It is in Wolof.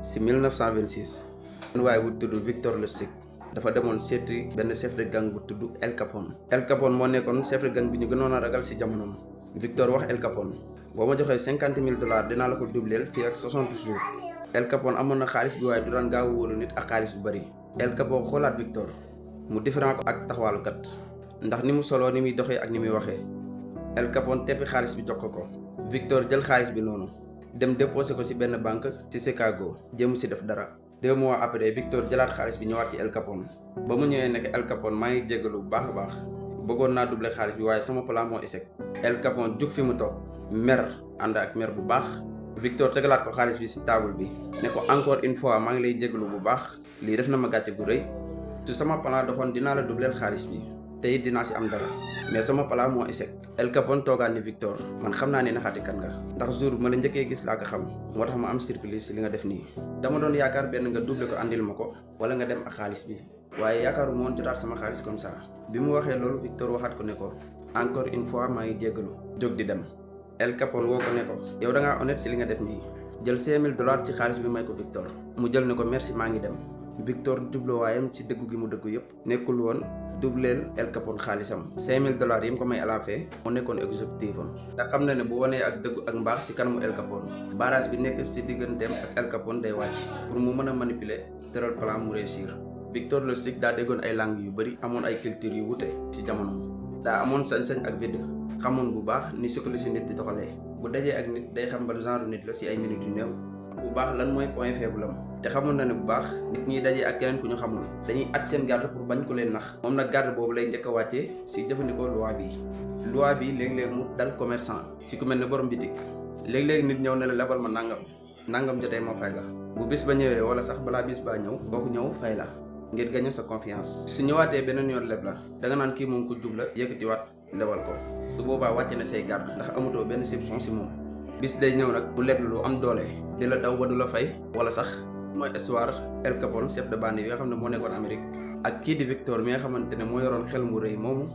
si 1926 benn waaye bu tudd Victor Lustig dafa demoon seeti benn chef de gang bu tudd El Capone. El Capone moo nekkoon chef de gang bi ñu gënoon a ragal si jamonoom. Victor wax El Capone boo ma joxee $50,000 dinaa la ko doubleel fii ak 60 jours. El Capone amoon na xaalis bi waaye du daan gaaw a wóolu nit ak xaalis bu bari. El Capone xoolaat Victor mu différent ko ak taxawaalukat ndax ni mu soloo ni muy doxee ak ni muy waxee. El Capone teppi xaalis bi jox ko Victor jël xaalis bi noonu dem déposé ko ci benn banque ci Chicago jéemu ci def dara. 2 mois après Victor jëlaat xaalis bi ñëwaat ci El Capone ba mu ñëwee nekk El Capone maa ngi jéggalu bu baax a baax bëggoon naa doubler xaalis bi waaye sama plan moo échec. El Capone jug fi mu toog mer ànd ak mer bu baax. Victor tegalaat ko xaalis bi ci table bi ne ko encore une fois maa ngi lay jéggalu bu baax lii def na ma gàcce gu rëy su sama plan doxoon dinaa la doubleel xaalis bi te it dinaa ci am dara mais sama plan moo échec. El Capone toogaan ni Victor man xam naa ne naxaati kan nga ndax jour bu ma la njëkkee gis laa ko xam moo tax ma am surprise ci li nga def nii. dama doon yaakaar benn nga doublé ko andil ma ko wala nga dem ak xaalis bi waaye yaakaaru moon jotaat sama xaalis comme ça. bi mu waxee loolu Victor waxaat ko ne ko encore une fois maa ngi jéggalu jóg di dem. El Capone woo ko ne ko yow da ngaa honnête ci li nga def nii jël $5,000 ci xaalis bi may ko Victor mu jël ne ko merci maa ngi dem. Victor jubluwaayam ci dëggu gi mu dëggu yëpp nekkul woon doubleel El Capone xaalisam. $5,000 yi mu ko may à la fin moo nekkoon objectif am ndax xam na ne bu wanee ak dëggu ak mbaax ci kanamu El Capone barrage bi nekk ci digganteem ak El Capone day wàcc pour mu mën a manipuler tëral plan mu réussir. Victor Lustig daa déggoon ay langues yu bari amoon ay culture yu wute ci jamono daa amoon sañ-sañ ak vide xamoon bu baax ni psychologie nit di doxalee bu dajee ak nit day xam ban genre nit la ci ay minutes yu néew bu baax lan mooy point faible am te xamoon na ne bu baax nit ñi dajee ak keneen ku ñu xamul dañuy at seen garde pour bañ ko leen nax moom nag garde boobu lay njëkk a wàccee ci jëfandikoo loi bi léeg-léeg mu dal commerçant ci ku mel ne borom bitik léeg-léeg nit ñëw ne la lebal ma nangam jotee ma fay la bu bis ba ñëwee wala sax balaa bis baa ñëw boo ko ñëw fay la ngir gagner sa confiance. su ñëwaatee beneen yoon leb la danga naan kii moom ko jub la yëkkatiwaat lebal ko su boobaa wàcce na say garde ndax amutoo benn soupçon ci moom. bis day ñëw nag bu leb lu am doole di la daw ba du la fay wala sax mooy histoire El Capone chef de bande yi nga xam ne moo nekkoon Amérique ak kii di Victor mi nga xamante ne moo yoroon xel mu rëy moomu